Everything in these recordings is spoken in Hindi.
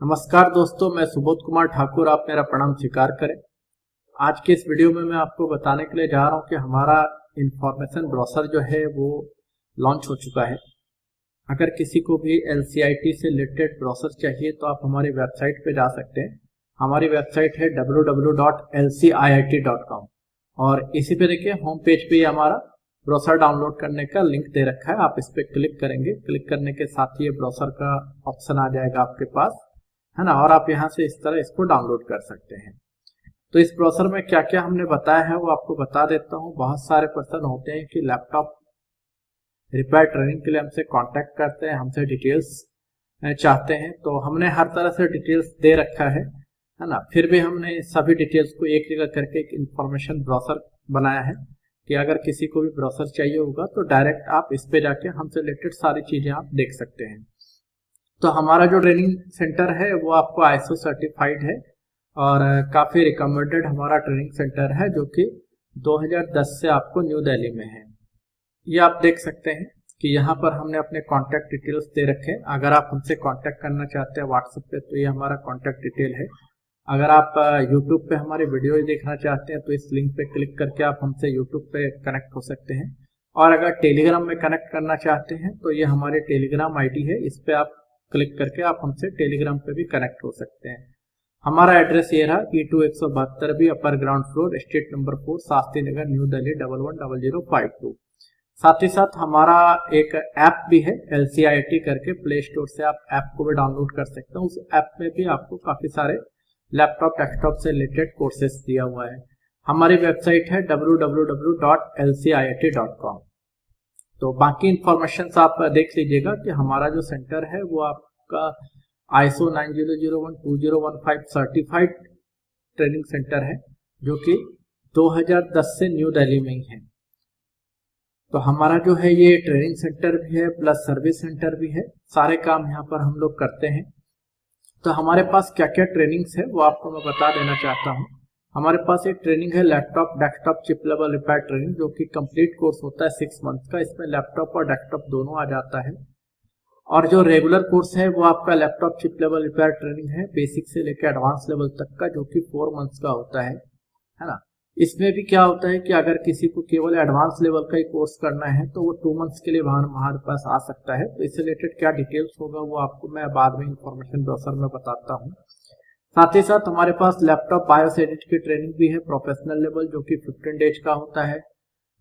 नमस्कार दोस्तों, मैं सुबोध कुमार ठाकुर। आप मेरा प्रणाम स्वीकार करें। आज के इस वीडियो में मैं आपको बताने के लिए जा रहा हूं कि हमारा इंफॉर्मेशन ब्राउज़र जो है वो लॉन्च हो चुका है। अगर किसी को भी LCIT से रिलेटेड ब्राउज़र चाहिए तो आप हमारी वेबसाइट पे जा सकते हैं। हमारी वेबसाइट है www.lciit.com और इसी पे देखिए होम पेज पे हमारा ब्राउज़र डाउनलोड करने का लिंक दे रखा है। आप इस पे क्लिक करेंगे, क्लिक करने के साथ ही ये ब्राउज़र का ऑप्शन आ जाएगा आपके पास, है ना। और आप यहाँ से इस तरह इसको डाउनलोड कर सकते हैं। तो इस ब्राउज़र में क्या क्या हमने बताया है वो आपको बता देता हूँ। बहुत सारे पर्सन होते हैं कि लैपटॉप रिपेयर ट्रेनिंग के लिए हमसे कांटेक्ट करते हैं, हमसे डिटेल्स चाहते हैं। तो हमने हर तरह से डिटेल्स दे रखा है ना। फिर भी हमने सभी डिटेल्स को एक जगह करके एक इंफॉर्मेशन ब्राउज़र बनाया है कि अगर किसी को भी ब्राउज़र चाहिए होगा तो डायरेक्ट आप इस पे जाके हमसे रिलेटेड सारी चीजें आप देख सकते हैं। तो हमारा जो ट्रेनिंग सेंटर है वो आपको ISO सर्टिफाइड है और काफ़ी रिकमेंडेड हमारा ट्रेनिंग सेंटर है, जो कि 2010 से आपको न्यू दिल्ली में है। ये आप देख सकते हैं कि यहाँ पर हमने अपने कॉन्टैक्ट डिटेल्स दे रखे हैं। अगर आप हमसे कॉन्टैक्ट करना चाहते हैं व्हाट्सएप पे तो ये हमारा कॉन्टैक्ट डिटेल है। अगर आप यूट्यूब पे हमारे वीडियो देखना चाहते हैं तो इस लिंक पे क्लिक करके आप हमसे यूट्यूब पे कनेक्ट हो सकते हैं। और अगर टेलीग्राम में कनेक्ट करना चाहते हैं तो ये हमारे टेलीग्राम ID है, इस पे आप क्लिक करके आप हमसे टेलीग्राम पे भी कनेक्ट हो सकते हैं। हमारा एड्रेस ये रहा, E2 172 भी upper ground floor, street number 4, Shastri Nagar, new Delhi 110052। साथ ही साथ हमारा एक ऐप भी है LCIT करके, प्ले स्टोर से आप ऐप को भी डाउनलोड कर सकते हैं। उस ऐप में भी आपको काफी सारे लैपटॉप डेस्कटॉप से रिलेटेड कोर्सेस दिया हुआ है। हमारी वेबसाइट है www.lciit.com। तो बाकी इंफॉर्मेशन आप देख लीजिएगा कि हमारा जो सेंटर है वो आपका ISO 9001 2015 सर्टिफाइड ट्रेनिंग सेंटर है, जो कि 2010 से न्यू दिल्ली में ही है। तो हमारा जो है ये ट्रेनिंग सेंटर भी है प्लस सर्विस सेंटर भी है। सारे काम यहाँ पर हम लोग करते हैं। तो हमारे पास क्या क्या ट्रेनिंग्स है वो आपको मैं बता देना चाहता हूँ। हमारे पास एक ट्रेनिंग है laptop desktop chip level repair training, जो कि कंप्लीट कोर्स होता है 6 मंथ का। इसमें लैपटॉप और डेस्कटॉप दोनों आ जाता है। और जो रेगुलर कोर्स है वो आपका laptop chip level repair training है, बेसिक से लेकर एडवांस लेवल तक का, जो कि 4 मंथ्स का होता है ना। इसमें भी क्या होता है कि अगर किसी को केवल एडवांस लेवल का ही कोर्स करना है तो वो 2 मंथ्स के लिए हमारे पास आ सकता है। तो इससे रिलेटेड क्या डिटेल्स होगा वो आपको मैं बाद में इंफॉर्मेशन ब्राउज़र में बताता हूँ। साथ ही साथ हमारे पास लैपटॉप बायोस एडिट की ट्रेनिंग भी है प्रोफेशनल लेवल, जो कि 15 डेज का होता है।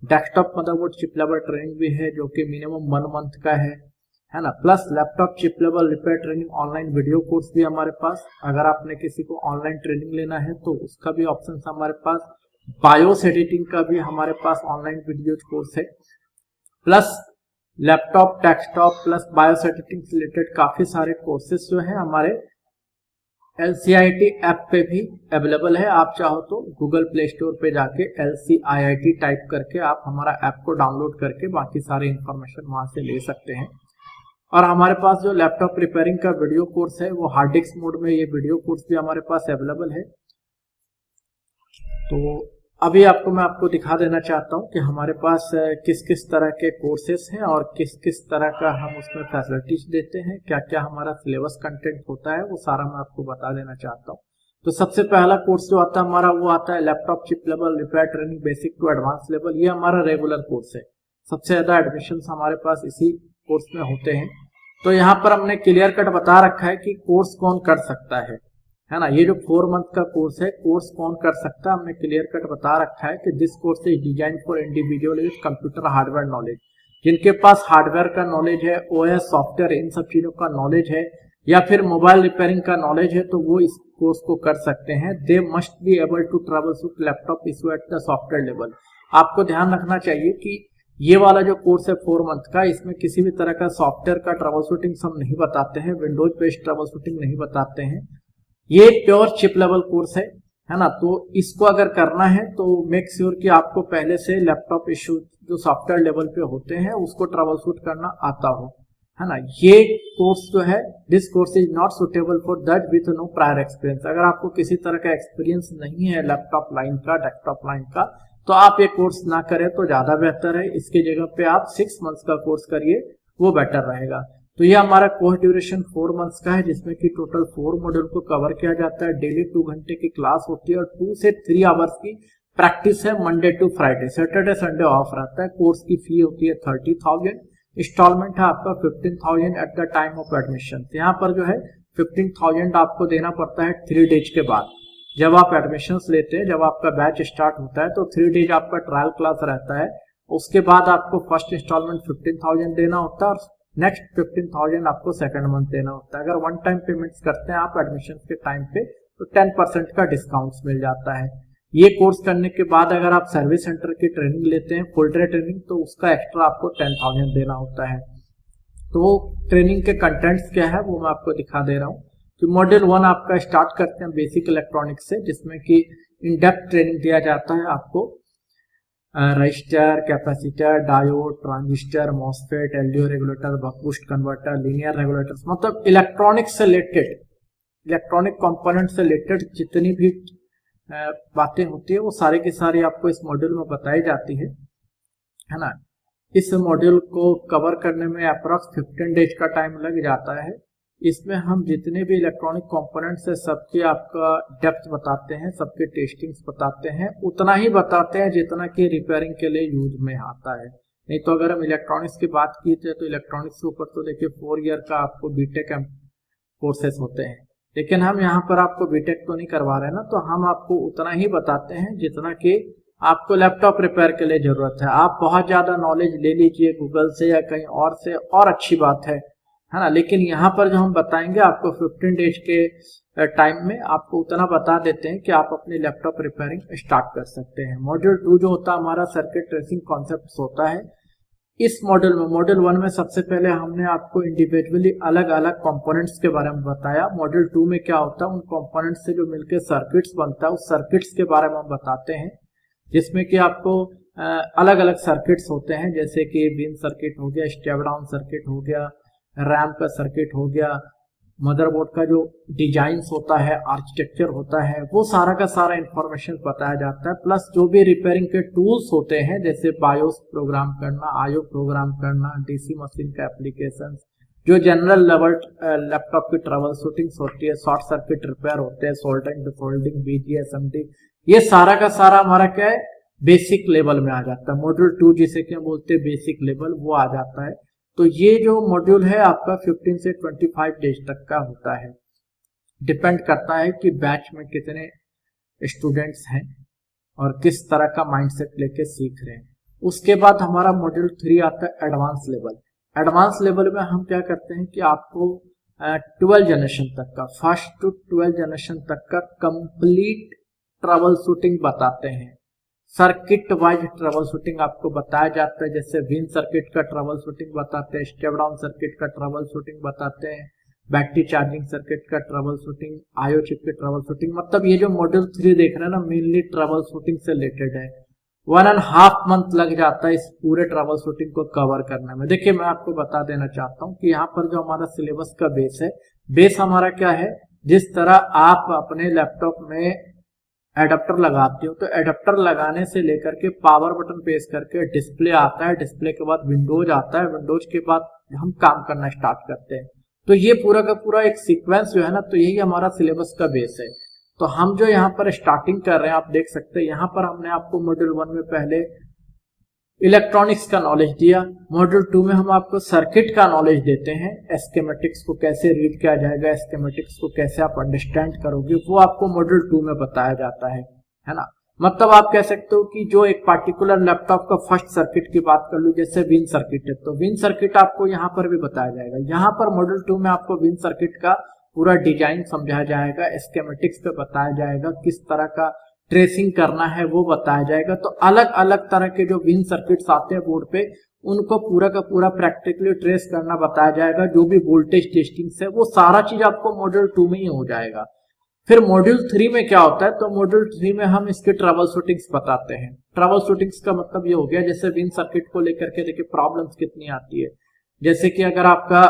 Desktop motherboard chip level training भी है, जो कि मिनिमम 1 मंथ का है ना। Plus laptop chip level repair training online video course भी हमारे पास। अगर आपने किसी को ऑनलाइन ट्रेनिंग लेना है तो उसका भी ऑप्शन हमारे पास। बायोस एडिटिंग का भी हमारे पास ऑनलाइन वीडियो कोर्स है। Plus laptop desktop plus BIOS editing से रिलेटेड काफी सारे कोर्सेस जो है हमारे LCIT ऐप पे भी अवेलेबल है। आप चाहो तो गूगल प्ले स्टोर पे जाके LCIT टाइप करके आप हमारा ऐप को डाउनलोड करके बाकी सारे इंफॉर्मेशन वहां से ले सकते हैं। और हमारे पास जो लैपटॉप रिपेयरिंग का वीडियो कोर्स है वो हार्ड डिस्क मोड में ये वीडियो कोर्स भी हमारे पास अवेलेबल है। तो अभी आपको दिखा देना चाहता हूँ कि हमारे पास किस किस तरह के कोर्सेस हैं और किस किस तरह का हम उसमें फैसिलिटीज देते हैं, क्या क्या हमारा सिलेबस कंटेंट होता है, वो सारा मैं आपको बता देना चाहता हूँ। तो सबसे पहला कोर्स जो आता है हमारा वो आता है laptop chip level repair training basic to advance level. ये हमारा रेगुलर कोर्स है। सबसे ज्यादा एडमिशन हमारे पास इसी कोर्स में होते हैं। तो यहाँ पर हमने क्लियर कट बता रखा है कि कोर्स कौन कर सकता है ना। ये जो 4 मंथ का कोर्स है, कोर्स कौन कर सकता है हमने क्लियर कट बता रखा है कि this course is design for individual with computer hardware knowledge. जिनके पास हार्डवेयर का नॉलेज है, OS सॉफ्टवेयर इन सब चीजों का नॉलेज है, या फिर मोबाइल रिपेयरिंग का नॉलेज है, तो वो इस कोर्स को कर सकते हैं। They must be able to troubleshoot laptop issue at the software level. आपको ध्यान रखना चाहिए कि ये वाला जो कोर्स है 4 मंथ का, इसमें किसी भी तरह का सॉफ्टवेयर का ट्रबल शूटिंग हम नहीं बताते हैं, विंडोज बेस्ड ट्रबल शूटिंग नहीं बताते हैं। ये प्योर चिप लेवल कोर्स है ना। तो इसको अगर करना है तो मेक श्योर कि आपको पहले से लैपटॉप इश्यू जो सॉफ्टवेयर लेवल पे होते हैं उसको ट्रबल शूट करना आता हो, है ना। ये कोर्स जो है this course is not suitable for that with no prior experience. अगर आपको किसी तरह का एक्सपीरियंस नहीं है लैपटॉप लाइन का, डेस्कटॉप लाइन का, तो आप ये कोर्स ना करें तो ज्यादा बेहतर है। इसके जगह पे आप 6 मंथ्स का कोर्स करिए, वो बेटर रहेगा। तो ये हमारा कोर्स ड्यूरेशन 4 मंथ्स का है, जिसमें कि टोटल 4 मॉड्यूल को कवर किया जाता है। डेली 2 घंटे की क्लास होती है और 2 से 3 आवर्स की प्रैक्टिस है Monday to Friday. Saturday Sunday off रहता है। कोर्स की फी होती है 30,000। इंस्टॉलमेंट है आपका 15,000 at the time of admission. यहाँ पर जो है 15,000 आपको देना पड़ता है 3 डेज के बाद। जब आप एडमिशन्स लेते हैं, जब आपका बैच स्टार्ट होता है, तो 3 डेज आपका ट्रायल क्लास रहता है। उसके बाद आपको फर्स्ट इंस्टॉलमेंट 15,000 देना होता है और नेक्स्ट 15,000 आपको सेकंड मंथ देना होता है। अगर वन टाइम पेमेंट्स करते हैं आप एडमिशन के टाइम पे, तो 10% का डिस्काउंट मिल जाता है। ये कोर्स करने के बाद अगर आप सर्विस सेंटर की ट्रेनिंग लेते हैं, फुल डे ट्रेनिंग, तो उसका एक्स्ट्रा आपको 10,000 देना होता है। तो ट्रेनिंग के कंटेंट्स क्या है वो मैं आपको दिखा दे रहा हूँ कि मॉड्यूल 1 आपका स्टार्ट करते हैं बेसिक इलेक्ट्रॉनिक्स से, जिसमें कि इन डेप्थ ट्रेनिंग दिया जाता है आपको resistor, capacitor, diode, transistor, MOSFET, LDO regulator, buck boost converter, linear regulators, मतलब इलेक्ट्रॉनिक्स से रिलेटेड, इलेक्ट्रॉनिक कंपोनेंट से रिलेटेड जितनी भी बातें होती है वो सारी की सारी आपको इस मॉड्यूल में बताई जाती है ना। इस मॉड्यूल को कवर करने में अप्रॉक्स 15 डेज का टाइम लग जाता है। इसमें हम जितने भी इलेक्ट्रॉनिक कंपोनेंट्स है सबके आपका डेप्थ बताते हैं, सबके टेस्टिंग्स बताते हैं, उतना ही बताते हैं जितना कि रिपेयरिंग के लिए यूज में आता है। नहीं तो अगर हम इलेक्ट्रॉनिक्स की बात की तो इलेक्ट्रॉनिक्स के ऊपर तो देखिए 4 ईयर का आपको बीटेक कोर्सेस होते हैं, लेकिन हम यहाँ पर आपको बीटेक तो नहीं करवा रहे ना, तो हम आपको उतना ही बताते हैं जितना कि आपको लैपटॉप रिपेयर के लिए जरूरत है। आप बहुत ज्यादा नॉलेज ले लीजिए गूगल से या कहीं और से, और अच्छी बात है ना, लेकिन यहाँ पर जो हम बताएंगे आपको 15 डेज के टाइम में आपको उतना बता देते हैं कि आप अपनी लैपटॉप रिपेयरिंग स्टार्ट कर सकते हैं। मॉड्यूल 2 जो होता है हमारा सर्किट ट्रेसिंग कॉन्सेप्ट होता है। इस मॉड्यूल में, मॉड्यूल 1 में सबसे पहले हमने आपको इंडिविजुअली अलग अलग कंपोनेंट्स के बारे में बताया। मॉड्यूल 2 में क्या होता है, उन कंपोनेंट्स से जो मिलकर सर्किट्स बनता है उस सर्किट्स के बारे में हम बताते हैं, जिसमें कि आपको अलग अलग सर्किट्स होते हैं, जैसे कि विन सर्किट हो गया, स्टेप डाउन सर्किट हो गया, रैम का सर्किट हो गया, मदरबोर्ड का जो डिजाइन होता है, आर्किटेक्चर होता है, वो सारा का सारा इंफॉर्मेशन बताया जाता है। प्लस जो भी रिपेयरिंग के टूल्स होते हैं, जैसे बायोस प्रोग्राम करना, आईओ प्रोग्राम करना, डीसी मशीन का एप्लीकेशन, जो जनरल लेवल लैपटॉप की ट्रबल शूटिंग्स होती है, शॉर्ट सर्किट रिपेयर होते हैं, सोल्डरिंग, डिफोल्डिंग, बीजीएसएमडी, ये सारा का सारा हमारा क्या है, बेसिक लेवल में आ जाता है। मॉड्यूल 2 जिसे क्या बोलते हैं बेसिक लेवल, वो आ जाता है। तो ये जो मॉड्यूल है आपका 15 से 25 डेज तक का होता है। डिपेंड करता है कि बैच में कितने स्टूडेंट्स हैं और किस तरह का माइंडसेट लेके सीख रहे हैं। उसके बाद हमारा मॉड्यूल 3 आता है एडवांस लेवल। एडवांस लेवल में हम क्या करते हैं कि आपको 12 जनरेशन तक का, फर्स्ट टू 12 जनरेशन तक का कंप्लीट ट्रबल शूटिंग बताते हैं। सर्किट वाइज ट्रबल शूटिंग आपको बताया जाता है, जैसे विन सर्किट का ट्रबल शूटिंग बताते हैं, स्टेप डाउन सर्किट का ट्रबल शूटिंग बताते हैं, बैटरी चार्जिंग सर्किट का ट्रबल शूटिंग, आईओ चिप की ट्रबल शूटिंग। मतलब ये जो मॉड्यूल 3 देख रहे हैं ना, मेनली ट्रबल शूटिंग से रिलेटेड है। 1.5 मंथ लग जाता है इस पूरे ट्रबल शूटिंग को कवर करने में। देखिए मैं आपको बता देना चाहता हूँ कि यहाँ पर जो हमारा सिलेबस का बेस है, बेस हमारा क्या है, जिस तरह आप अपने लैपटॉप में एडाप्टर लगाते हो, तो एडाप्टर लगाने से लेकर के पावर बटन प्रेस करके डिस्प्ले आता है, डिस्प्ले के बाद विंडोज आता है, विंडोज के बाद हम काम करना स्टार्ट करते हैं। तो ये पूरा का पूरा एक सीक्वेंस जो है ना, तो यही हमारा सिलेबस का बेस है। तो हम जो यहाँ पर स्टार्टिंग कर रहे हैं, आप देख सकते हैं यहाँ पर हमने आपको मॉड्यूल 1 में पहले इलेक्ट्रॉनिक्स का नॉलेज दिया। मॉड्यूल 2 में हम आपको सर्किट का नॉलेज देते हैं, एस्केमेटिक्स को कैसे रीड किया जाएगा, एस्केमेटिक्स को कैसे आप अंडरस्टैंड करोगे, वो आपको मॉड्यूल 2 में बताया जाता है ना। मतलब आप कह सकते हो कि जो एक पार्टिकुलर लैपटॉप का फर्स्ट सर्किट की बात कर लूं, जैसे विन सर्किट है, तो विन सर्किट आपको यहाँ पर भी बताया जाएगा। यहाँ पर मॉड्यूल 2 में आपको विन सर्किट का पूरा डिजाइन समझाया जाएगा, एस्केमेटिक्स पे बताया जाएगा, किस तरह का ट्रेसिंग करना है वो बताया जाएगा। तो अलग अलग तरह के जो विन सर्किट्स आते हैं बोर्ड पे, उनको पूरा का पूरा प्रैक्टिकली ट्रेस करना बताया जाएगा। जो भी वोल्टेज टेस्टिंग है वो सारा चीज आपको मॉड्यूल 2 में ही हो जाएगा। फिर मॉड्यूल 3 में क्या होता है, तो मॉड्यूल 3 में हम इसके ट्रबल शूटिंग्स बताते हैं। ट्रबल शूटिंग्स का मतलब ये हो गया, जैसे विन सर्किट को लेकर के देखिए प्रॉब्लम्स कितनी आती है। जैसे कि अगर आपका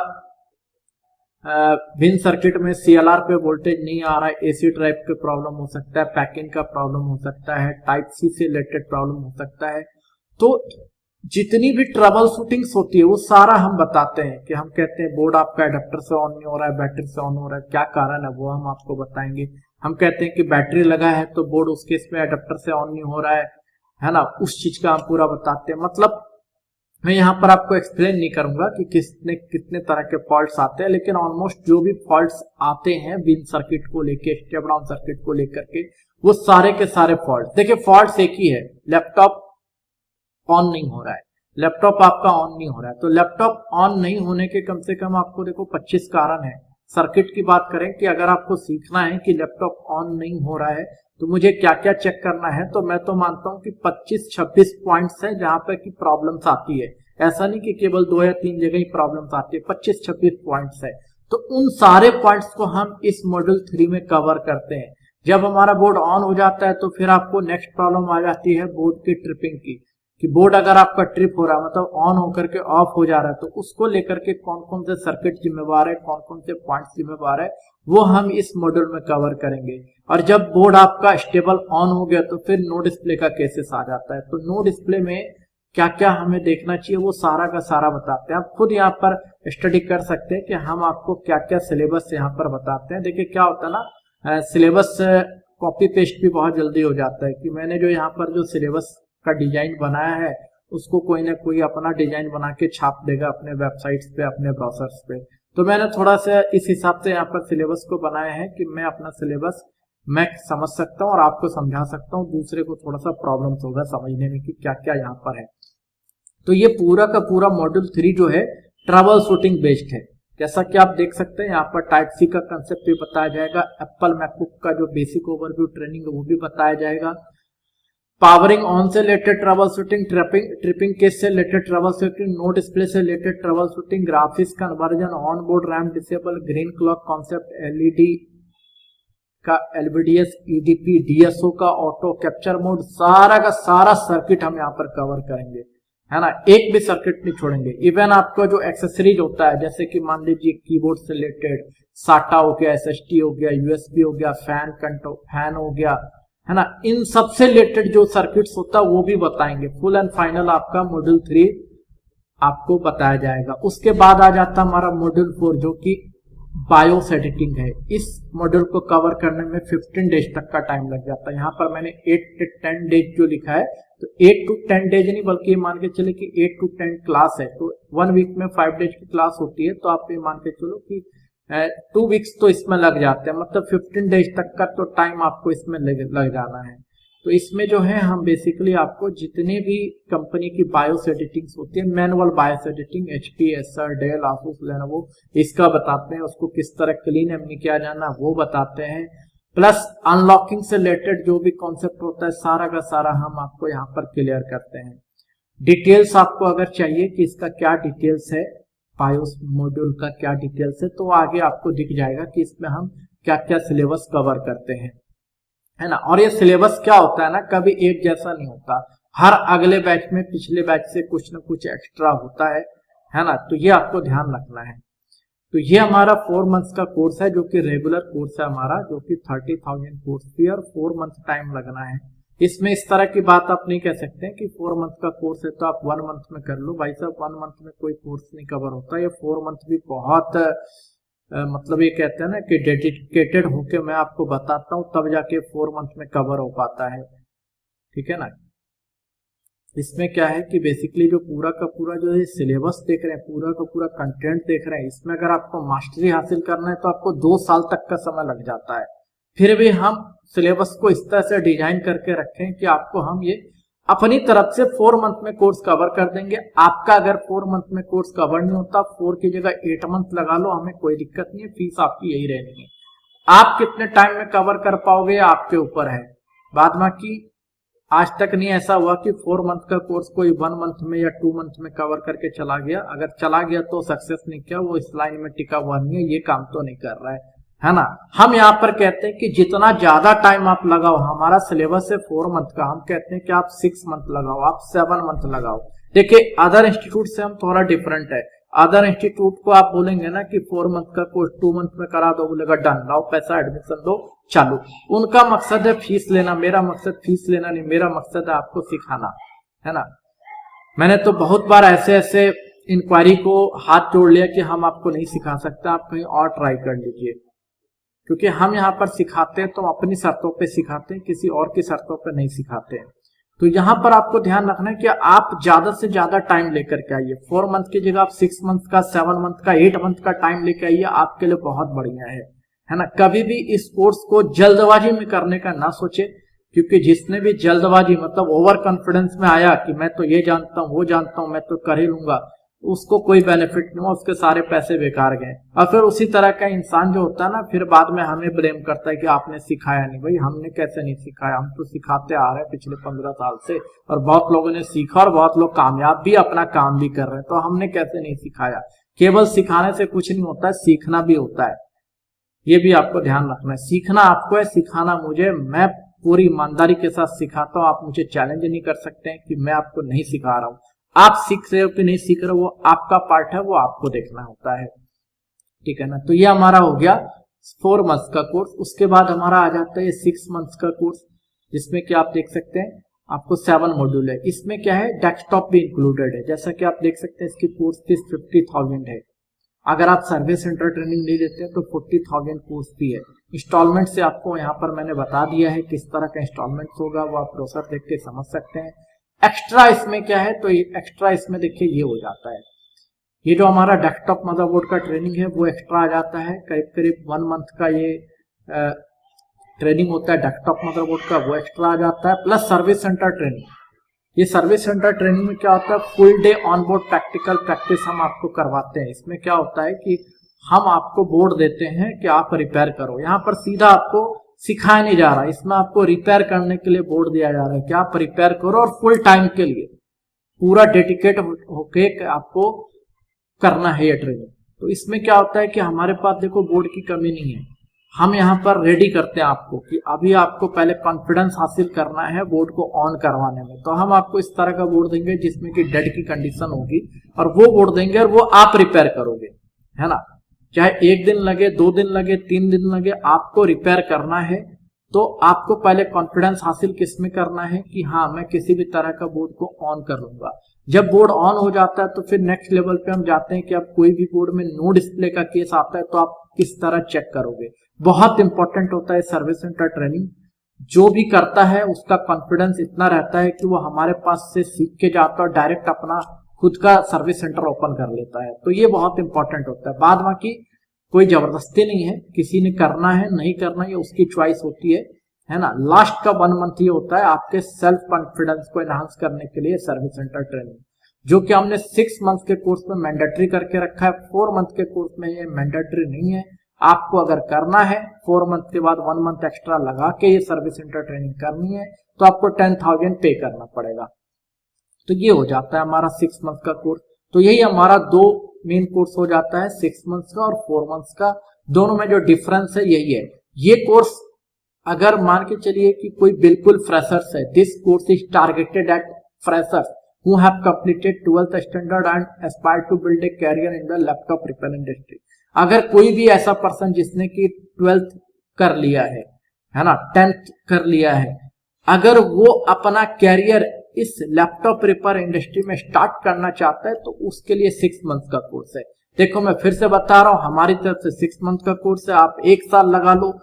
विन सर्किट में CLR पे वोल्टेज नहीं आ रहा है, AC ड्राइव के प्रॉब्लम हो सकता है, पैकिंग का प्रॉब्लम हो सकता है, टाइप C से रिलेटेड प्रॉब्लम हो सकता है। तो जितनी भी ट्रबल शूटिंग्स होती है वो सारा हम बताते हैं कि हम कहते हैं बोर्ड आपका एडेप्टर से ऑन नहीं हो रहा है, बैटरी से ऑन हो रहा है, क्या कारण है वो हम आपको बताएंगे। हम कहते हैं कि बैटरी लगा है तो बोर्ड उस केस में एडेप्टर से ऑन नहीं हो रहा है ना, उस चीज का हम पूरा बताते हैं। मतलब मैं यहाँ पर आपको एक्सप्लेन नहीं करूंगा कि कितने तरह के फॉल्ट्स आते हैं, लेकिन ऑलमोस्ट जो भी फॉल्ट्स आते हैं विन सर्किट को लेके, स्टेप डाउन सर्किट को लेकर के, वो सारे के सारे फॉल्ट, देखिए फॉल्ट्स एक ही है, लैपटॉप ऑन नहीं हो रहा है, लैपटॉप आपका ऑन नहीं हो रहा है। तो लैपटॉप ऑन नहीं होने के कम से कम आपको देखो 25 कारण है। सर्किट की बात करें कि अगर आपको सीखना है कि लैपटॉप ऑन नहीं हो रहा है तो मुझे क्या क्या चेक करना है, तो मैं तो मानता हूं कि 25-26 पॉइंट्स हैं जहां पर की प्रॉब्लम्स आती है। ऐसा नहीं कि केवल 2 या 3 जगह ही प्रॉब्लम्स आती है, 25-26 पॉइंट्स है। तो उन सारे पॉइंट्स को हम इस मॉड्यूल 3 में कवर करते हैं। जब हमारा बोर्ड ऑन हो जाता है तो फिर आपको नेक्स्ट प्रॉब्लम आ जाती है बोर्ड की ट्रिपिंग की, कि बोर्ड अगर आपका ट्रिप हो रहा है मतलब ऑन होकर के ऑफ हो जा रहा है तो उसको लेकर के कौन कौन से सर्किट जिम्मेवार है, कौन कौन से पॉइंट्स जिम्मेवार है, वो हम इस मॉड्यूल में कवर करेंगे। और जब बोर्ड आपका स्टेबल ऑन हो गया तो फिर नो डिस्प्ले का केसेस आ जाता है। तो नो डिस्प्ले में क्या क्या हमें देखना चाहिए वो सारा का सारा बताते हैं। आप खुद यहाँ पर स्टडी कर सकते हैं कि हम आपको क्या क्या सिलेबस यहाँ पर बताते हैं। देखिए क्या होता है ना, सिलेबस कॉपी पेस्ट भी बहुत जल्दी हो जाता है कि मैंने जो यहाँ पर जो सिलेबस का डिजाइन बनाया है उसको कोई ना कोई अपना डिजाइन बना के छाप देगा अपने वेबसाइट्स पे, अपने ब्राउजर्स पे। तो मैंने थोड़ा सा इस हिसाब से यहाँ पर सिलेबस को बनाया है कि मैं अपना सिलेबस मैं समझ सकता हूँ और आपको समझा सकता हूँ, दूसरे को थोड़ा सा प्रॉब्लम्स होगा समझने में कि क्या क्या यहाँ पर है। तो ये पूरा का पूरा मॉड्यूल 3 जो है ट्रबल शूटिंग बेस्ड है। जैसा कि आप देख सकते हैं यहाँ पर टाइप सी का कंसेप्ट भी बताया जाएगा, एप्पल मैकबुक का जो बेसिक ओवरव्यू ट्रेनिंग है वो भी बताया जाएगा, पावरिंग ऑन से related trouble shooting, tripping case से related trouble shooting, no display से related trouble shooting, graphics conversion, on board RAM disable, green clock concept, LED का एलबीडीएस, ईडीपी, डीएसओ का ऑटो कैप्चर मोड, सारा का सारा सर्किट हम यहाँ पर कवर करेंगे, है ना, एक भी सर्किट नहीं छोड़ेंगे। इवन आपका जो एक्सेसरीज होता है जैसे कि मान लीजिए कीबोर्ड से रिलेटेड साटा हो गया, एसएसटी हो गया, यूएसबी हो गया, फैन हो गया, है ना, इन सबसे रिलेटेड जो सर्किट्स होता है वो भी बताएंगे। फुल एंड फाइनल आपका मॉड्यूल 3 आपको बताया जाएगा। उसके बाद आ जाता हमारा मॉड्यूल 4 जो कि बायोस एडिटिंग है। इस मॉड्यूल को कवर करने में 15 डेज तक का टाइम लग जाता है। यहाँ पर मैंने 8 से 10 डेज जो लिखा है, तो 8 to 10 डेज नहीं बल्कि मान के चले कि 8 to 10 क्लास है, तो 1 वीक में 5 डेज की क्लास होती है, तो आप ये मान के चलो कि 2 वीक्स तो इसमें लग जाते हैं, मतलब 15 डेज तक का तो टाइम आपको इसमें लग जाना है। तो इसमें जो है हम बेसिकली आपको जितने भी कंपनी की बायोस एडिटिंग्स होती है, manual BIOS editing, HP, Acer, Dell, Asus, Lenovo, इसका बताते हैं, उसको किस तरह क्लीन एम किया जाना वो बताते हैं, प्लस अनलॉकिंग से रिलेटेड जो भी कॉन्सेप्ट होता है सारा का सारा हम आपको यहाँ पर क्लियर करते हैं। डिटेल्स आपको अगर चाहिए कि इसका क्या डिटेल्स है, बायोस मॉड्यूल का क्या डिटेल्स है, तो आगे आपको दिख जाएगा कि इसमें हम क्या क्या सिलेबस कवर करते हैं, है ना। और ये सिलेबस क्या होता है ना, कभी एक जैसा नहीं होता, हर अगले बैच में पिछले बैच से कुछ ना कुछ एक्स्ट्रा होता है ना, तो ये आपको ध्यान रखना है। तो ये हमारा 4 मंथ्स का कोर्स है जो कि रेगुलर कोर्स है हमारा, जो कि 30,000 कोर्स फी और 4 मंथ टाइम लगना है। इसमें इस तरह की बात आप नहीं कह सकते हैं कि 4 मंथ का कोर्स है तो आप 1 मंथ में कर लो। भाई साहब 1 मंथ में कोई कोर्स नहीं कवर होता, ये 4 मंथ भी बहुत मतलब ये कहते हैं ना कि डेडिकेटेड होके मैं आपको बताता हूँ तब जाके 4 मंथ में कवर हो पाता है, ठीक है ना। इसमें क्या है कि बेसिकली जो पूरा का पूरा जो है सिलेबस देख रहे हैं, पूरा का पूरा कंटेंट देख रहे हैं, इसमें अगर आपको मास्टरी हासिल करना है तो आपको 2 साल तक का समय लग जाता है। फिर भी हम सिलेबस को इस तरह से डिजाइन करके रखें कि आपको हम ये अपनी तरफ से 4 मंथ में कोर्स कवर कर देंगे। आपका अगर 4 मंथ में कोर्स कवर नहीं होता, 4 की जगह 8 मंथ लगा लो, हमें कोई दिक्कत नहीं है, फीस आपकी यही रहनी है। आप कितने टाइम में कवर कर पाओगे आपके ऊपर है। बाद बाकी आज तक नहीं ऐसा हुआ कि 4 मंथ का कोर्स कोई 1 मंथ में या 2 मंथ में कवर करके चला गया। अगर चला गया तो सक्सेस नहीं किया, वो इस लाइन में टिका हुआ नहीं है, ये काम तो नहीं कर रहा है ना। हम यहाँ पर कहते हैं कि जितना ज्यादा टाइम आप लगाओ, हमारा सिलेबस है 4 मंथ का, हम कहते हैं कि आप 6 मंथ लगाओ, आप 7 मंथ लगाओ। देखिए अदर इंस्टीट्यूट से हम थोड़ा डिफरेंट है। अदर इंस्टीट्यूट को आप बोलेंगे ना कि 4 मंथ का कोर्स 2 मंथ में करा दो, बोलेगा डन, लाओ पैसा एडमिशन दो चालू। उनका मकसद है फीस लेना, मेरा मकसद फीस लेना नहीं, मेरा मकसद है आपको सिखाना, है ना। मैंने तो बहुत बार ऐसे ऐसे इंक्वायरी को हाथ जोड़ लिया कि हम आपको नहीं सिखा सकते, आप कहीं और ट्राई कर लीजिए, क्योंकि हम यहाँ पर सिखाते हैं तो अपनी शर्तों पे सिखाते हैं, किसी और की शर्तों पे नहीं सिखाते हैं। तो यहाँ पर आपको ध्यान रखना है कि आप ज्यादा से ज्यादा टाइम लेकर के आइए। 4 मंथ की जगह आप 6 मंथ का, 7 मंथ का, 8 मंथ का टाइम लेकर आइए, आपके लिए बहुत बढ़िया है ना। कभी भी इस कोर्स को जल्दबाजी में करने का ना सोचे, क्योंकि जिसने भी जल्दबाजी मतलब ओवर कॉन्फिडेंस में आया कि मैं तो ये जानता हूँ वो जानता हूँ मैं तो कर ही लूंगा, उसको कोई बेनिफिट नहीं हुआ, उसके सारे पैसे बेकार गए। और फिर उसी तरह का इंसान जो होता है ना, फिर बाद में हमें ब्लेम करता है कि आपने सिखाया नहीं। भाई हमने कैसे नहीं सिखाया, हम तो सिखाते आ रहे हैं पिछले 15 साल से, और बहुत लोगों ने सीखा और बहुत लोग कामयाब भी अपना काम भी कर रहे हैं, तो हमने कैसे नहीं सिखाया। केवल सिखाने से कुछ नहीं होता है, सीखना भी होता है, ये भी आपको ध्यान रखना है। सीखना आपको है, सिखाना मुझे, मैं पूरी ईमानदारी के साथ सिखाता हूँ। आप मुझे चैलेंज नहीं कर सकते हैं कि मैं आपको नहीं सिखा रहा हूँ। आप सीख रहे हो कि नहीं सीख रहे हो वो आपका पार्ट है, वो आपको देखना होता है, ठीक है ना। तो ये हमारा हो गया 4 मंथ्स का कोर्स। उसके बाद हमारा आ जाता है 6 मंथ्स का कोर्स, जिसमें कि आप देख सकते हैं आपको 7 मॉड्यूल है। इसमें क्या है, डेस्कटॉप भी इंक्लूडेड है। जैसा कि आप देख सकते हैं इसकी कोर्स फीस 50,000 है। अगर आप सर्विस सेंटर ट्रेनिंग नहीं लेते हैं तो 40,000 कोर्स फी है। इंस्टॉलमेंट से आपको यहाँ पर मैंने बता दिया है किस तरह का इंस्टॉलमेंट होगा, वो आप प्रोसेस देख के समझ सकते हैं। एक्स्ट्रा इसमें क्या है, तो एक्स्ट्रा इसमें देखिए ये हो जाता है, ये जो हमारा डेस्कटॉप मदरबोर्ड का ट्रेनिंग है वो एक्स्ट्रा आ जाता है। करीब करीब 1 मंथ का ये ट्रेनिंग होता है डेस्कटॉप मदरबोर्ड का, वो एक्स्ट्रा आ जाता है। प्लस सर्विस सेंटर ट्रेनिंग, ये सर्विस सेंटर ट्रेनिंग में क्या होता है, full day on board practical practice हम आपको करवाते हैं। इसमें क्या होता है कि हम आपको बोर्ड देते हैं कि आप रिपेयर करो, यहाँ पर सीधा आपको सिखाया नहीं जा रहा, इसमें आपको रिपेयर करने के लिए बोर्ड दिया जा रहा है कि आप रिपेयर करो, और फुल टाइम के लिए पूरा डेडिकेट होके आपको करना है ये ट्रेनिंग। तो इसमें क्या होता है कि हमारे पास देखो बोर्ड की कमी नहीं है, हम यहाँ पर रेडी करते हैं आपको कि अभी आपको पहले कॉन्फिडेंस हासिल करना है बोर्ड को ऑन करवाने में। तो हम आपको इस तरह का बोर्ड देंगे जिसमें कि डेड की कंडीशन होगी, और वो बोर्ड देंगे और वो आप रिपेयर करोगे, है ना। चाहे 1 दिन लगे, 2 दिन लगे, 3 दिन लगे, आपको रिपेयर करना है। तो आपको पहले कॉन्फिडेंस हासिल किसमें करना है कि हाँ मैं किसी भी तरह का बोर्ड को ऑन कर लूंगा। जब बोर्ड ऑन हो जाता है तो फिर नेक्स्ट लेवल पे हम जाते हैं कि अब कोई भी बोर्ड में नो डिस्प्ले का केस आता है तो आप किस तरह चेक करोगे। बहुत इंपॉर्टेंट होता है सर्विस सेंटर ट्रेनिंग। जो भी करता है उसका कॉन्फिडेंस इतना रहता है कि वो हमारे पास से सीख के जाता है और डायरेक्ट अपना खुद का सर्विस सेंटर ओपन कर लेता है। तो ये बहुत इंपॉर्टेंट होता है। बाद बाकी कोई जबरदस्ती नहीं है, किसी ने करना है नहीं करना ये उसकी चॉइस होती है ना। लास्ट का 1 मंथ ये होता है आपके सेल्फ कॉन्फिडेंस को एनहांस करने के लिए सर्विस सेंटर ट्रेनिंग, जो कि हमने 6 मंथ के कोर्स में मैंडेटरी करके रखा है। 4 मंथ के कोर्स में ये मैंडेटरी नहीं है। आपको अगर करना है 4 मंथ के बाद 1 मंथ एक्स्ट्रा लगा के ये सर्विस सेंटर ट्रेनिंग करनी है तो आपको 10,000 पे करना पड़ेगा। तो ये हो जाता है हमारा 6 मंथ का कोर्स। तो यही हमारा 2 मेन कोर्स हो जाता है, 6 मंथ्स का और 4 मंथ्स का। दोनों में जो डिफरेंस है यही है। ये कोर्स अगर मान के चलिए कि कोई बिल्कुल फ्रेशर्स है, this course is targeted eight freshers who have completed 12th standard and aspire to build a career in the laptop repair industry। अगर कोई भी ऐसा पर्सन जिसने कि 12th कर लिया है ना, 10th कर लिया है, अगर वो अपना कैरियर इस लैपटॉप रिपेयर इंडस्ट्री में स्टार्ट करना चाहता है तो उसके लिए 6 मंथ का कोर्स है। देखो मैं फिर से बता रहा हूं, हमारी तरफ से 6 मंथ का कोर्स है। आप 1 साल लगा लो,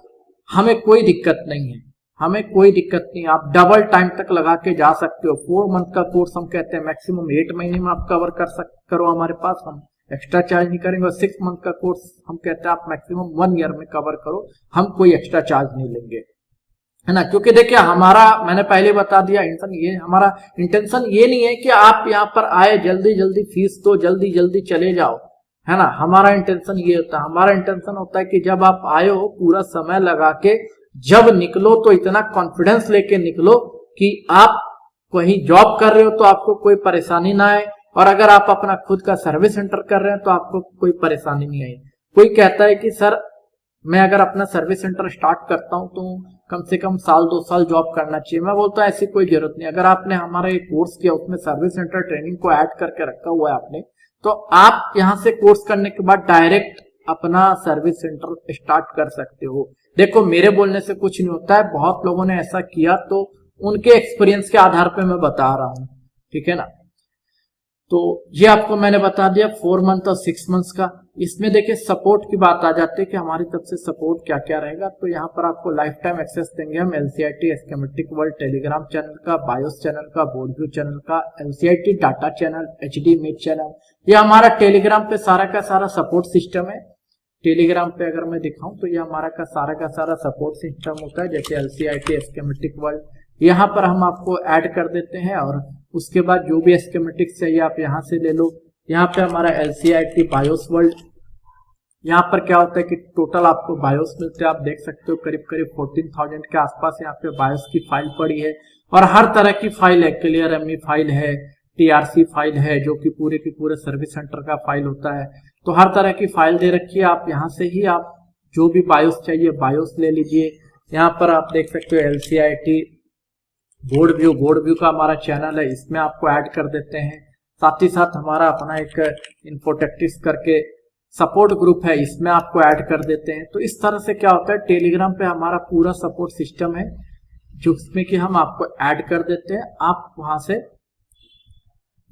हमें कोई दिक्कत नहीं है, हमें कोई दिक्कत नहीं। आप डबल टाइम तक लगा के जा सकते हो। 4 मंथ का कोर्स हम कहते हैं मैक्सिमम 8 महीने में आप कवर करो हमारे पास, हम एक्स्ट्रा चार्ज नहीं करेंगे। और 6 मंथ का कोर्स हम कहते हैं आप मैक्सिमम 1 ईयर में कवर करो, हम कोई एक्स्ट्रा चार्ज नहीं लेंगे, है ना। क्योंकि देखिए हमारा, मैंने पहले बता दिया, हमारा इंटेंशन ये नहीं है कि आप यहाँ पर आए जल्दी जल्दी फीस दो जल्दी जल्दी चले जाओ, है ना। हमारा इंटेंशन ये होता है, हमारा इंटेंशन होता है कि जब आप आए हो पूरा समय लगा के जब निकलो तो इतना कॉन्फिडेंस लेके निकलो कि आप कहीं जॉब कर रहे हो तो आपको कोई परेशानी ना आए, और अगर आप अपना खुद का सर्विस सेंटर कर रहे हैं तो आपको कोई परेशानी नहीं आई। कोई कहता है कि सर मैं अगर अपना सर्विस सेंटर स्टार्ट करता हूं तो कम से कम 1-2 साल जॉब करना चाहिए। मैं बोलता हूं ऐसी कोई जरूरत नहीं। अगर आपने हमारा एक कोर्स किया उसमें सर्विस सेंटर ट्रेनिंग को ऐड करके रखा हुआ है आपने, तो आप यहां से कोर्स करने के बाद डायरेक्ट अपना सर्विस सेंटर स्टार्ट कर सकते हो। देखो मेरे बोलने से कुछ नहीं होता है, बहुत लोगों ने ऐसा किया तो उनके एक्सपीरियंस के आधार पे मैं बता रहा हूं, ठीक है ना। तो ये आपको मैंने बता दिया 4 मंथ और 6 मंथ्स का। इसमें देखिए सपोर्ट की बात आ जाती है कि हमारी तरफ से सपोर्ट क्या क्या रहेगा। तो यहाँ पर आपको लाइफ टाइम एक्सेस देंगे हम LCIT schematic world Telegram channel का, बायोस चैनल का, बोर्डव्यू चैनल का, LCIT data channel, HD meet channel. ये हमारा टेलीग्राम पे सारा का सारा सपोर्ट सिस्टम है। टेलीग्राम पे अगर मैं दिखाऊं तो ये हमारा का सारा सपोर्ट सिस्टम होता है। जैसे LCIT स्कीमेटिक वर्ल्ड, यहाँ पर हम आपको ऐड कर देते हैं और उसके बाद जो भी स्कीमेटिक्स चाहिए आप यहाँ से ले लो। यहाँ पे हमारा LCIT बायोस वर्ल्ड, यहाँ पर क्या होता है कि टोटल आपको बायोस मिलते हैं। आप देख सकते हो करीब करीब 14,000 के आसपास यहाँ पे बायोस की फाइल पड़ी है और हर तरह की फाइल है। क्लियर ME फाइल है, TRC फाइल है जो कि पूरे की पूरे सर्विस सेंटर का फाइल होता है। तो हर तरह की फाइल दे रखी है। आप यहाँ से ही आप जो भी बायोस चाहिए बायोस ले लीजिए। यहाँ पर आप देख सकते हो LCIT बोर्डव्यू का हमारा चैनल है, इसमें आपको ऐड कर देते हैं। साथ ही साथ हमारा अपना एक इन्फोटेक्टिक्स करके सपोर्ट ग्रुप है, इसमें आपको ऐड कर देते हैं। तो इस तरह से क्या होता है, टेलीग्राम पे हमारा पूरा सपोर्ट सिस्टम है जिसमें कि हम आपको ऐड कर देते हैं। आप वहां से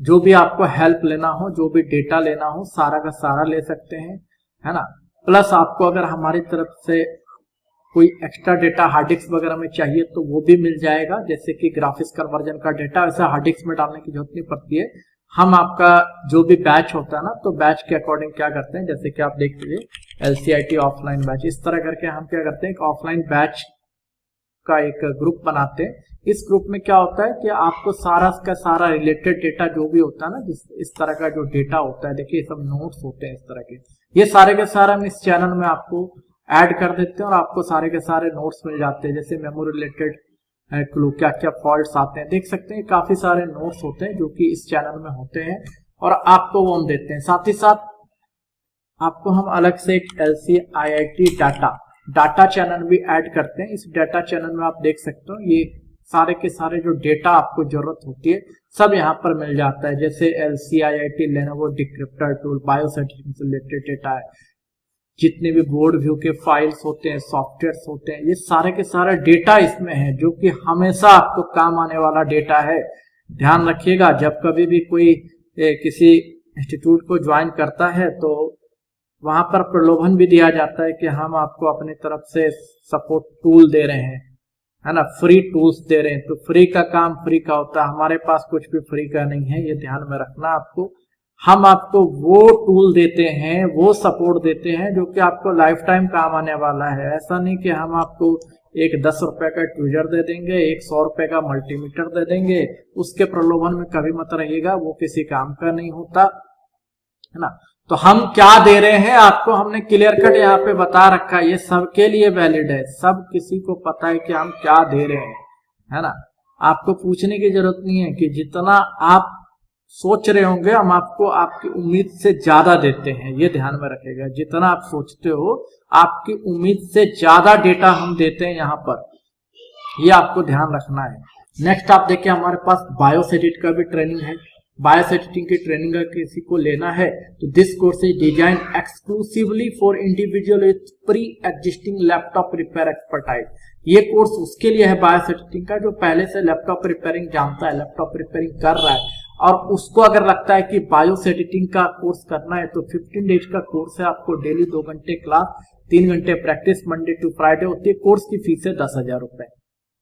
जो भी आपको हेल्प लेना हो, जो भी डेटा लेना हो, सारा का सारा ले सकते हैं, है ना। प्लस आपको अगर हमारी तरफ से कोई एक्स्ट्रा डेटा हार्ड डिस्क वगैरह में चाहिए तो वो भी मिल जाएगा। जैसे कि ग्राफिक्स कन्वर्जन का डेटा वैसे हार्ड डिस्क में डालने की जरूरत नहीं पड़ती है। हम आपका जो भी बैच होता है ना, तो बैच के अकॉर्डिंग क्या करते हैं, जैसे कि आप देख लीजिए LCIT ऑफलाइन बैच, इस तरह करके हम क्या करते हैं, एक ऑफलाइन बैच का एक ग्रुप बनाते हैं। इस ग्रुप में क्या होता है कि आपको सारा का सारा रिलेटेड डेटा जो भी होता है ना, इस तरह का जो डेटा होता है, देखिए सब नोट्स होते हैं इस तरह के, ये सारे के सारे हम इस चैनल में आपको ऐड कर देते हैं और आपको सारे के सारे नोट्स मिल जाते हैं। जैसे मेमोरी रिलेटेड क्लू, क्या क्या फॉल्ट्स आते हैं, देख सकते हैं काफी सारे नोट्स होते हैं जो कि इस चैनल में होते हैं और आपको वो हम देते हैं। साथ ही साथ आपको हम अलग से एक LCIT डाटा चैनल भी ऐड करते हैं। इस डाटा चैनल में आप देख सकते हो ये सारे के सारे जो डेटा आपको जरूरत होती है सब यहाँ पर मिल जाता है। जैसे LCIT लेनोवो डिक्रिप्टर टूल, बायोसेटिंग से रिलेटेड डेटा है, जितने भी बोर्ड व्यू के फाइल्स होते हैं, सॉफ्टवेयर्स होते हैं, ये सारे के सारे डेटा इसमें है जो कि हमेशा आपको काम आने वाला डेटा है। ध्यान रखिएगा, जब कभी भी कोई किसी इंस्टीट्यूट को ज्वाइन करता है तो वहां पर प्रलोभन भी दिया जाता है कि हम आपको अपनी तरफ से सपोर्ट टूल दे रहे हैं, है ना, फ्री टूल्स दे रहे हैं। तो फ्री का काम फ्री का होता है, हमारे पास कुछ भी फ्री का नहीं है, ये ध्यान में रखना आपको। हम आपको वो टूल देते हैं, वो सपोर्ट देते हैं जो कि आपको लाइफ टाइम काम आने वाला है। ऐसा नहीं कि हम आपको एक 10 रुपए का ट्विजर दे देंगे, एक 100 रुपए का मल्टीमीटर दे देंगे, उसके प्रलोभन में कभी मत रहिएगा, वो किसी काम का नहीं होता, है ना। तो हम क्या दे रहे हैं आपको, हमने क्लियर कट यहाँ पे बता रखा है, ये सबके लिए वैलिड है, सब किसी को पता है कि हम क्या दे रहे हैं, है ना। आपको पूछने की जरूरत नहीं है कि जितना आप सोच रहे होंगे हम आपको आपकी उम्मीद से ज्यादा देते हैं, ये ध्यान में रखिएगा। जितना आप सोचते हो आपकी उम्मीद से ज्यादा डेटा हम देते हैं यहाँ पर, ये आपको ध्यान रखना है। नेक्स्ट आप देखिए हमारे पास बायोस एडिट का भी ट्रेनिंग है। बायोस एडिटिंग की ट्रेनिंग अगर किसी को लेना है तो this course is design exclusively for individual with pre existing laptop repair expertise. ये कोर्स उसके लिए है बायोस एडिटिंग का जो पहले से लैपटॉप रिपेयरिंग जानता है, लैपटॉप रिपेयरिंग कर रहा है, और उसको अगर लगता है कि बायोस एडिटिंग का कोर्स करना है तो 15 डेज का कोर्स है। आपको डेली 2 घंटे क्लास, 3 घंटे प्रैक्टिस, मंडे टू फ्राइडे होती है। कोर्स की फीस है 10,000 रुपए,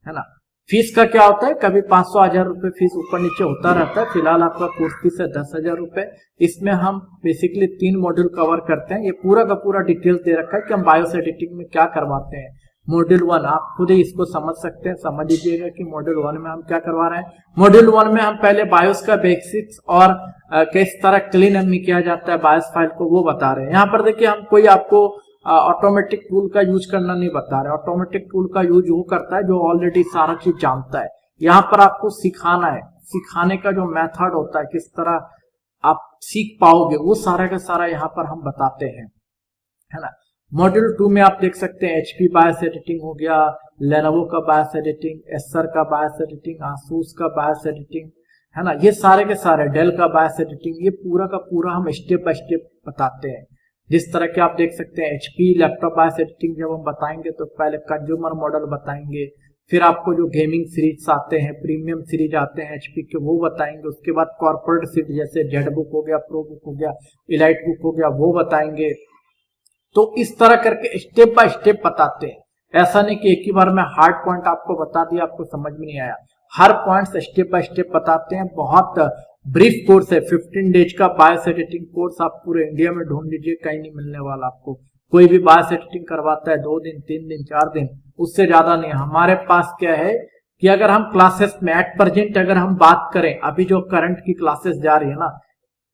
है ना। फीस का क्या होता है, कभी 500-1000 रुपए फीस ऊपर नीचे होता रहता है। फिलहाल आपका कोर्स फीस है 10,000 रुपए। इसमें हम बेसिकली 3 मॉड्यूल कवर करते हैं। ये पूरा का पूरा डिटेल्स दे रखा है कि हम बायोस एडिटिंग में क्या करवाते हैं। मॉड्यूल 1 आप खुद ही इसको समझ सकते हैं, समझ लीजिएगा कि मॉड्यूल 1 में हम क्या करवा रहे हैं। मॉड्यूल 1 में हम पहले बायोस का बेसिक्स और किस तरह क्लीन एमई किया जाता है बायोस फाइल को, वो बता रहे हैं। यहाँ पर देखिए हम कोई आपको ऑटोमेटिक टूल का यूज करना नहीं बता रहे। ऑटोमेटिक टूल का यूज वो करता है जो ऑलरेडी सारा चीज जानता है। यहाँ पर आपको सिखाना है, सिखाने का जो मेथड होता है, किस तरह आप सीख पाओगे, वो सारा का सारा यहाँ पर हम बताते हैं, है ना। मॉड्यूल 2 में आप देख सकते हैं HP बायोस एडिटिंग हो गया, लेनोवो का बायोस एडिटिंग, एसर का बायोस एडिटिंग, आसूस का बायोस एडिटिंग, है ना। ये सारे के सारे, डेल का बायोस एडिटिंग, ये पूरा का पूरा हम स्टेप बाय स्टेप बताते हैं। जिस तरह के आप देख सकते हैं HP लैपटॉप बायोस एडिटिंग जब हम बताएंगे तो पहले कंज्यूमर मॉडल बताएंगे, फिर आपको जो गेमिंग सीरीज आते हैं, प्रीमियम सीरीज आते हैं HP के, वो बताएंगे। उसके बाद कॉर्पोरेट सीरीज जैसे जेड बुक हो गया, प्रो बुक हो गया, इलाइट बुक हो गया, वो बताएंगे। तो इस तरह करके स्टेप बाय स्टेप बताते हैं। ऐसा नहीं कि एक ही बार में हार्ड पॉइंट आपको बता दिया, आपको समझ में नहीं आया। हर पॉइंट स्टेप बाय स्टेप बताते हैं। बहुत ब्रीफ कोर्स है, 15 डेज का बायोस एडिटिंग कोर्स। आप पूरे इंडिया में ढूंढ लीजिए, कहीं नहीं मिलने वाला आपको। कोई भी बायोस एडिटिंग करवाता है 2 दिन, 3 दिन, 4 दिन, उससे ज्यादा नहीं। हमारे पास क्या है कि अगर हम क्लासेस में एट प्रेजेंट अगर हम बात करें, अभी जो करंट की क्लासेस जा रही है ना,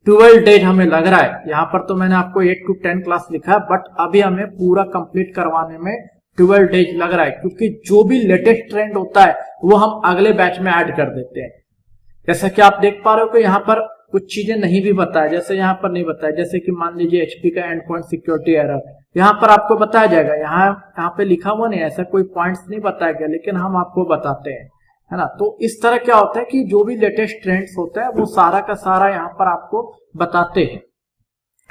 12 डेज हमें लग रहा है। यहाँ पर तो मैंने आपको 8 to 10 क्लास लिखा है, बट अभी हमें पूरा कंप्लीट करवाने में 12 डेज लग रहा है, क्योंकि जो भी लेटेस्ट ट्रेंड होता है वो हम अगले बैच में ऐड कर देते हैं। जैसा कि आप देख पा रहे हो कि यहाँ पर कुछ चीजें नहीं भी बताया, जैसे यहाँ पर नहीं बताया, जैसे कि मान लीजिए HP का एंड पॉइंट सिक्योरिटी एरर, यहाँ पर आपको बताया जाएगा। यहाँ पे लिखा हुआ नहीं, ऐसा कोई पॉइंट्स नहीं बताया गया, लेकिन हम आपको बताते हैं, है ना। तो इस तरह क्या होता है कि जो भी लेटेस्ट ट्रेंड्स होता है वो सारा का सारा यहाँ पर आपको बताते हैं,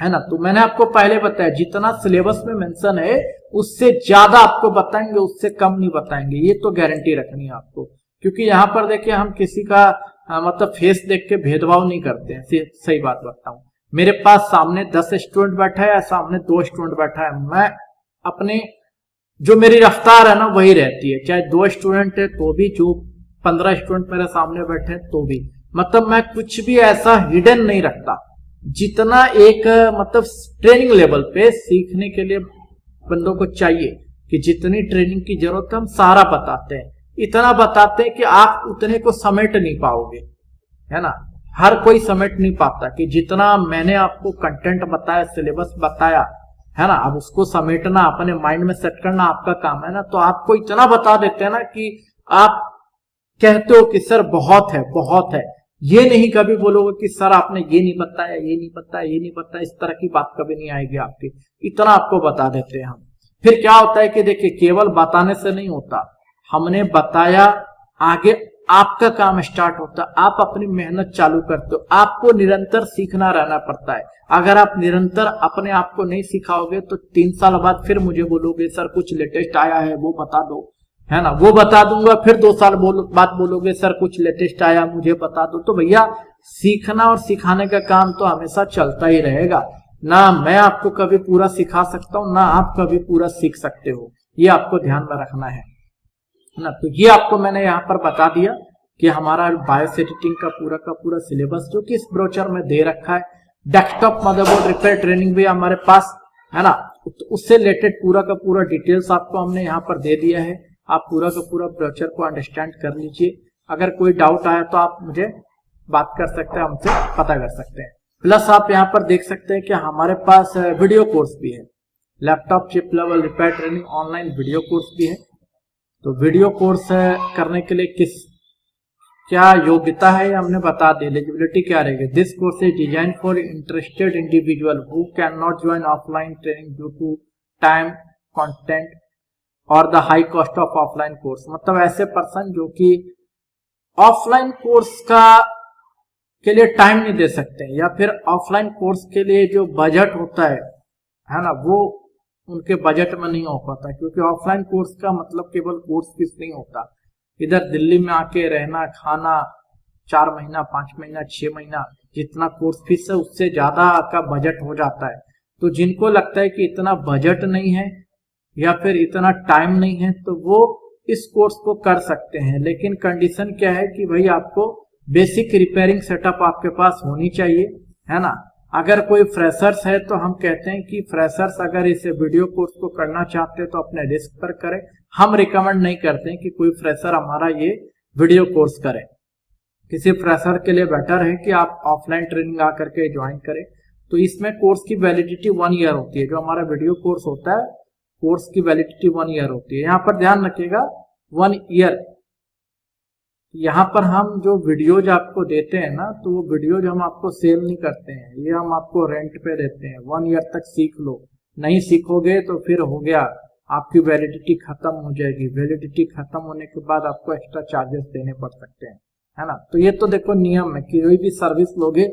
है ना। तो मैंने आपको पहले बताया, जितना सिलेबस में मेंशन है उससे ज्यादा आपको बताएंगे, उससे कम नहीं बताएंगे, ये तो गारंटी रखनी है आपको। क्योंकि यहाँ पर देखिए हम किसी का मतलब फेस देख के भेदभाव नहीं करते हैं। सही बात बताऊं, मेरे पास सामने 10 स्टूडेंट बैठा है या सामने 2 स्टूडेंट बैठा है, मैं अपने जो मेरी रफ्तार है ना वही रहती है। चाहे 2 स्टूडेंट है तो भी, जो 15 स्टूडेंट मेरे सामने बैठे हैं तो भी, मतलब मैं कुछ भी ऐसा हिडन नहीं रखता। जितना एक मतलब ट्रेनिंग लेवल पे सीखने के लिए बंदों को चाहिए कि जितनी ट्रेनिंग की जरूरत है हम सारा बताते हैं। इतना बताते हैं कि आप उतने को समेट नहीं पाओगे, है ना। हर कोई समेट नहीं पाता कि जितना मैंने आपको कंटेंट बताया, सिलेबस बताया, है ना, अब उसको समेटना, अपने माइंड में सेट करना आपका काम है ना। तो आपको इतना बता देते हैं ना कि आप कहते हो कि सर बहुत है, बहुत है। ये नहीं कभी बोलोगे कि सर आपने ये नहीं बताया, ये नहीं बताया, ये नहीं बताया, इस तरह की बात कभी नहीं आएगी आपकी। इतना आपको बता देते हैं हम। फिर क्या होता है कि देखिए, केवल बताने से नहीं होता, हमने बताया, आगे आपका काम स्टार्ट होता है। आप अपनी मेहनत चालू करते हो, आपको निरंतर सीखना रहना पड़ता है। अगर आप निरंतर अपने आप को नहीं सिखाओगे तो 3 साल बाद फिर मुझे बोलोगे सर कुछ लेटेस्ट आया है वो बता दो, है ना। वो बता दूंगा, फिर 2 साल बाद बोलोगे सर कुछ लेटेस्ट आया मुझे बता दो। तो भैया, सीखना और सिखाने का काम तो हमेशा चलता ही रहेगा ना। मैं आपको कभी पूरा सिखा सकता हूं, ना आप कभी पूरा सीख सकते हो, ये आपको ध्यान में रखना है ना। तो ये आपको मैंने यहाँ पर बता दिया कि हमारा बायोस एडिटिंग का पूरा सिलेबस जो कि इस ब्रोचर में दे रखा है। डेस्कटॉप मदरबोर्ड रिपेयर ट्रेनिंग भी हमारे पास है ना, तो उससे रिलेटेड पूरा का पूरा डिटेल्स आपको हमने यहाँ पर दे दिया है। आप पूरा का पूरा ब्रोचर को अंडरस्टैंड कर लीजिए। अगर कोई डाउट आया तो आप मुझे बात कर सकते हैं, हमसे पता कर सकते हैं। प्लस आप यहाँ पर देख सकते हैं कि हमारे पास वीडियो कोर्स भी है, laptop chip level repair training online video course भी है। तो वीडियो कोर्स करने के लिए क्या योग्यता है हमने बता दी, एलिजिबिलिटी क्या रहेगी। This course is design for interested individual who can not join offline training due to time content और the high cost of offline course. मतलब ऐसे पर्सन जो कि ऑफलाइन कोर्स के लिए टाइम नहीं दे सकते, या फिर ऑफलाइन कोर्स के लिए जो बजट होता है ना, वो उनके बजट में नहीं हो पाता। क्योंकि ऑफलाइन कोर्स का मतलब केवल कोर्स फीस नहीं होता, इधर दिल्ली में आके रहना, खाना, 4 महीना, 5 महीना, 6 महीना, जितना कोर्स फीस है उससे ज्यादा का बजट हो जाता है। तो जिनको लगता है कि इतना बजट नहीं है या फिर इतना टाइम नहीं है, तो वो इस कोर्स को कर सकते हैं। लेकिन कंडीशन क्या है कि भाई आपको बेसिक रिपेयरिंग सेटअप आपके पास होनी चाहिए, है ना। अगर कोई फ्रेशर्स है तो हम कहते हैं कि फ्रेशर्स अगर इस वीडियो कोर्स को करना चाहते हैं तो अपने रिस्क पर करें। हम रिकमेंड नहीं करते हैं कि कोई फ्रेशर हमारा ये वीडियो कोर्स करे। किसी फ्रेशर के लिए बेटर है कि आप ऑफलाइन ट्रेनिंग आकर के ज्वाइन करें। तो इसमें कोर्स की वैलिडिटी 1 ईयर होती है। जो हमारा वीडियो कोर्स होता है, कोर्स की वैलिडिटी 1 ईयर होती है। यहाँ पर ध्यान रखिएगा, 1 ईयर। यहाँ पर हम जो वीडियोज आपको देते हैं ना, तो वो वीडियोज हम आपको सेल नहीं करते हैं, ये हम आपको रेंट पे देते हैं। 1 ईयर तक सीख लो, नहीं सीखोगे तो फिर हो गया, आपकी वैलिडिटी खत्म हो जाएगी। वैलिडिटी खत्म होने के बाद आपको एक्स्ट्रा चार्जेस देने पड़ सकते हैं, है ना। तो ये तो देखो नियम है कि कोई भी सर्विस लोगे,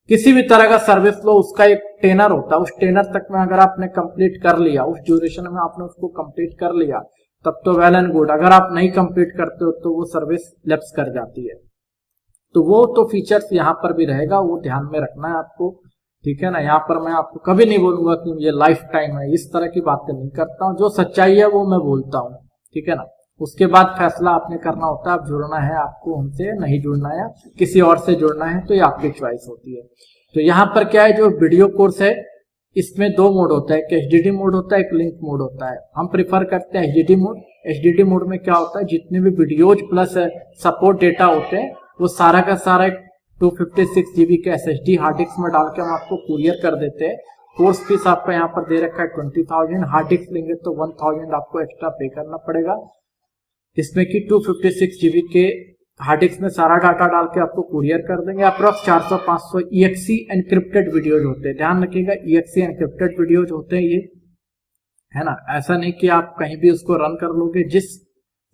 किसी भी तरह का सर्विस लो, उसका एक टेनर होता है। उस टेनर तक में अगर आपने कंप्लीट कर लिया, उस ड्यूरेशन में आपने उसको कंप्लीट कर लिया, तब तो वेल एंड गुड। अगर आप नहीं कंप्लीट करते हो तो वो सर्विस लैप्स कर जाती है। तो वो तो फीचर्स यहाँ पर भी रहेगा, वो ध्यान में रखना है आपको, ठीक है ना। यहाँ पर मैं आपको कभी नहीं बोलूंगा कि ये लाइफ टाइम है, इस तरह की बातें नहीं करता हूँ। जो सच्चाई है वो मैं बोलता हूँ, ठीक है ना। उसके बाद फैसला आपने करना होता है, आप जुड़ना है आपको हमसे, नहीं जुड़ना है, किसी और से जुड़ना है, तो ये आपकी चॉइस होती है। तो यहाँ पर क्या है, जो वीडियो कोर्स है इसमें दो मोड होता है, एक एचडीडी मोड होता है, एक लिंक मोड होता है। हम प्रिफर करते हैं एचडीडी मोड। एचडीडी मोड में क्या होता है, जितने भी वीडियोज प्लस सपोर्ट डेटा होते हैं वो सारा का सारा 256 GB के SSD हार्ड डिस्क में डाल के हम आपको कुरियर कर देते हैं। कोर्स फीस आपका यहाँ पर दे रखा है 20,000, हार्ड डिस्क लेंगे तो 1,000 आपको एक्स्ट्रा पे करना पड़ेगा, जिसमें कि 256 GB के हार्ड डिस्क में सारा डाटा डाल के आपको कुरियर कर देंगे। अप्रॉक्स 400-500 EXE एनक्रिप्टेड वीडियोज होते हैं, ध्यान रखिएगा EXE एनक्रिप्टेड वीडियोज होते हैं ये, है ना। ऐसा नहीं कि आप कहीं भी उसको रन कर लोगे। जिस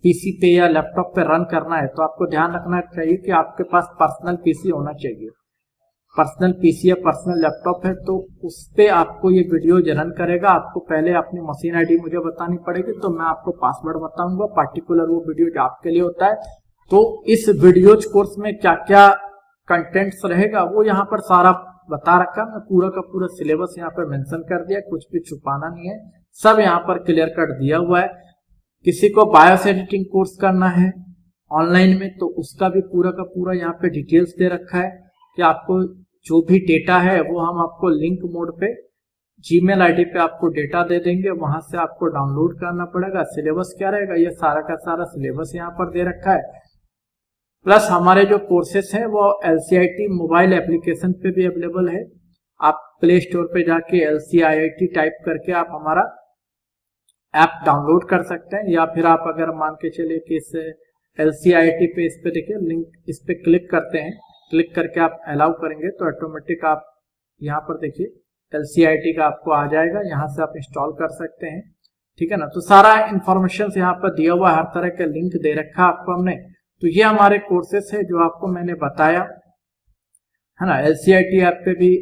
पीसी पे या लैपटॉप पे रन करना है तो आपको ध्यान रखना चाहिए कि आपके पास पर्सनल पीसी होना चाहिए। पर्सनल पीसी या पर्सनल लैपटॉप है तो उस पे आपको ये वीडियो रन करेगा। आपको पहले अपनी मशीन आईडी मुझे बतानी पड़ेगी, तो मैं आपको पासवर्ड बताऊंगा, पार्टिकुलर वो वीडियो आपके लिए होता है। तो इस वीडियोज कोर्स में क्या क्या कंटेंट्स रहेगा वो यहाँ पर सारा बता रखा, मैं पूरा का पूरा सिलेबस यहाँ पर मेंशन कर दिया, कुछ भी छुपाना नहीं है, सब यहाँ पर क्लियर कट दिया हुआ है। किसी को बायोस एडिटिंग कोर्स करना है ऑनलाइन में तो उसका भी पूरा का पूरा यहाँ पे डिटेल्स दे रखा है कि आपको जो भी डेटा है वो हम आपको लिंक मोड पे जीमेल आईडी पे आपको डेटा दे देंगे, वहां से आपको डाउनलोड करना पड़ेगा। सिलेबस क्या रहेगा, ये सारा का सारा सिलेबस यहाँ पर दे रखा है। प्लस हमारे जो कोर्सेस हैं वो LCIT मोबाइल एप्लीकेशन पे भी अवेलेबल है। आप प्ले स्टोर पे जाके LCIT टाइप करके आप हमारा ऐप डाउनलोड कर सकते हैं, या फिर आप अगर मान के चलिए कि इस LCIT पे इस पे देखिए लिंक, इस पे क्लिक करते हैं, क्लिक करके आप अलाउ करेंगे तो ऑटोमेटिक आप यहाँ पर देखिए LCIT का आपको आ जाएगा, यहाँ से आप इंस्टॉल कर सकते हैं, ठीक है ना। तो सारा इंफॉर्मेशन यहाँ पर दिया हुआ, हर तरह का लिंक दे रखा आपको हमने। तो ये हमारे कोर्सेस है जो आपको मैंने बताया, है ना। LCIT ऐप पे भी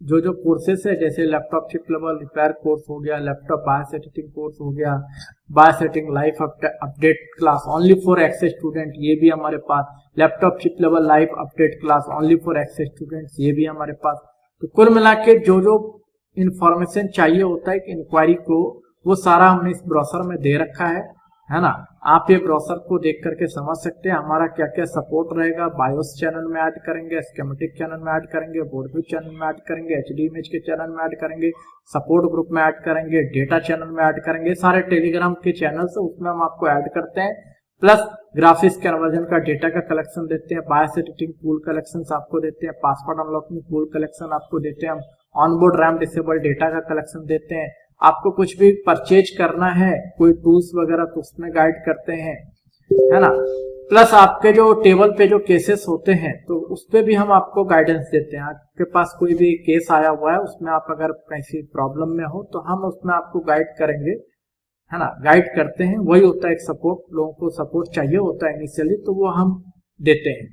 जो जो कोर्सेस है, जैसे laptop chip level repair course हो गया, लैपटॉप बायोस एडिटिंग कोर्स हो गया, BIOS editing life update class only for access student, ये भी हमारे पास, laptop chip level life update class only for access students, ये भी हमारे पास। तो कुल मिला के जो जो इंफॉर्मेशन चाहिए होता है कि इंक्वायरी को, वो सारा हमने इस ब्राउज़र में दे रखा है ना। आप ये ब्राउज़र को देख करके समझ सकते हैं हमारा क्या क्या सपोर्ट रहेगा। बायोस चैनल में ऐड करेंगे, स्कीमेटिक चैनल में ऐड करेंगे, बोर्ड व्यू चैनल में ऐड करेंगे, HD इमेज के चैनल में ऐड करेंगे, सपोर्ट ग्रुप में ऐड करेंगे, डेटा चैनल में ऐड करेंगे, सारे टेलीग्राम के चैनल से उसमें हम आपको ऐड करते हैं। प्लस ग्राफिक्स कन्वर्जन का डेटा का कलेक्शन देते हैं, बायोस एडिटिंग टूल कलेक्शन आपको देते हैं, पासवर्ड अनलॉकिंग टूल कलेक्शन आपको देते हैं, हम ऑनबोर्ड रैम डिसेबल डेटा का कलेक्शन देते हैं। आपको कुछ भी परचेज करना है, कोई टूल्स वगैरह, तो उसमें गाइड करते हैं, है ना। प्लस आपके जो टेबल पे जो केसेस होते हैं तो उस पे भी हम आपको गाइडेंस देते हैं। आपके पास कोई भी केस आया हुआ है, उसमें आप अगर किसी प्रॉब्लम में हो तो हम उसमें आपको गाइड करेंगे, है ना, गाइड करते हैं। वही होता है एक सपोर्ट, लोगों को सपोर्ट चाहिए होता है इनिशियली, तो वो हम देते हैं,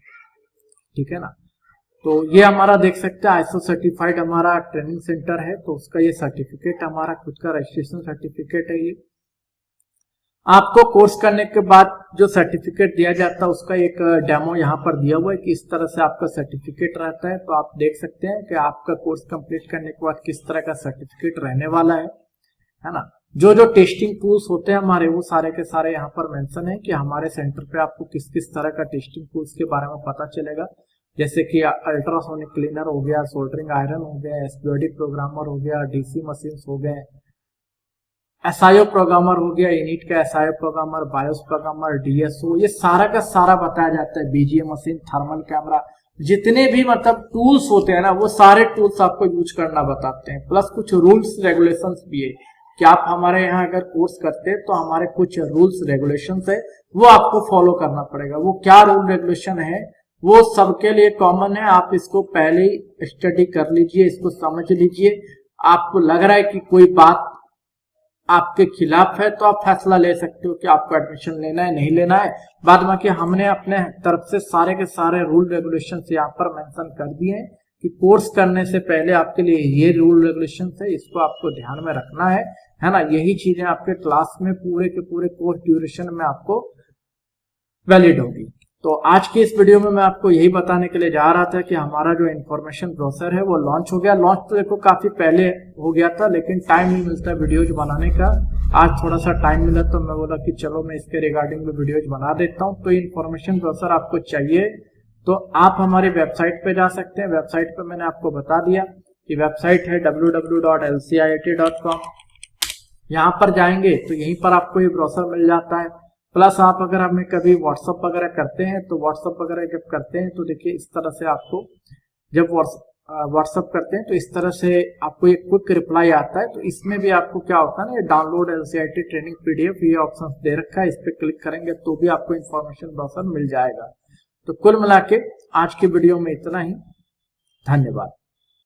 ठीक है ना। तो ये हमारा देख सकते हैं ISO सर्टिफाइड हमारा ट्रेनिंग सेंटर है, तो उसका ये सर्टिफिकेट हमारा खुद का रजिस्ट्रेशन सर्टिफिकेट है। ये आपको कोर्स करने के बाद जो सर्टिफिकेट दिया जाता है उसका एक डेमो यहाँ पर दिया हुआ है कि इस तरह से आपका सर्टिफिकेट रहता है। तो आप देख सकते हैं कि आपका कोर्स कंप्लीट करने के बाद किस तरह का सर्टिफिकेट रहने वाला है ना। जो जो टेस्टिंग टूल्स होते हैं हमारे, वो सारे के सारे यहाँ पर मेंशन है कि हमारे सेंटर पे आपको किस किस तरह का टेस्टिंग टूल्स के बारे में पता चलेगा। जैसे कि अल्ट्रासोनिक क्लीनर हो गया, सोल्डरिंग आयरन हो गया, SPOD प्रोग्रामर हो गया, DC मशीन्स हो गए, SIO प्रोग्रामर हो गया, यूनिट का SIO programmer, BIOS programmer, DSO, ये सारा का सारा बताया जाता है। BGA मशीन, थर्मल कैमरा, जितने भी मतलब टूल्स होते हैं ना, वो सारे टूल्स आपको यूज करना बताते हैं। प्लस कुछ रूल्स रेगुलेशंस भी है कि आप हमारे यहाँ अगर कोर्स करते हैं तो हमारे कुछ रूल्स रेगुलेशंस है, वो आपको फॉलो करना पड़ेगा। वो क्या रूल रेगुलेशन है वो सबके लिए कॉमन है, आप इसको पहले ही स्टडी कर लीजिए, इसको समझ लीजिए। आपको लग रहा है कि कोई बात आपके खिलाफ है तो आप फैसला ले सकते हो कि आपको एडमिशन लेना है नहीं लेना है। बाद में कि हमने अपने तरफ से सारे के सारे रूल रेगुलेशन यहाँ पर मेंशन कर दिए हैं कि कोर्स करने से पहले आपके लिए ये रूल रेगुलेशन है, इसको आपको ध्यान में रखना है। है ना, यही चीजें आपके क्लास में पूरे के पूरे कोर्स ड्यूरेशन में आपको वैलिड होगी। तो आज के इस वीडियो में मैं आपको यही बताने के लिए जा रहा था कि हमारा जो इंफॉर्मेशन ब्राउज़र है वो लॉन्च हो गया। लॉन्च तो देखो काफी पहले हो गया था, लेकिन टाइम नहीं मिलता वीडियोज बनाने का। आज थोड़ा सा टाइम मिला तो मैं बोला कि चलो मैं इसके रिगार्डिंग में वीडियोज बना देता हूँ। तो इंफॉर्मेशन ब्राउज़र आपको चाहिए तो आप हमारी वेबसाइट पे जा सकते हैं। वेबसाइट पे मैंने आपको बता दिया कि वेबसाइट है www.lciit.com। यहाँ पर जाएंगे तो यहीं पर आपको ये ब्राउज़र मिल जाता है। प्लस आप अगर हमें कभी व्हाट्सअप वगैरह करते हैं तो व्हाट्सअप वगैरह जब करते हैं तो देखिए इस तरह से आपको जब व्हाट्सअप करते हैं तो इस तरह से आपको एक क्विक रिप्लाई आता है। तो इसमें भी आपको क्या होता है ना, ये डाउनलोड LCIT ट्रेनिंग PDF ये ऑप्शन दे रखा है, इस पर क्लिक करेंगे तो भी आपको इंफॉर्मेशन ब्राउज़र मिल जाएगा। तो कुल मिला के आज की वीडियो में इतना ही। धन्यवाद।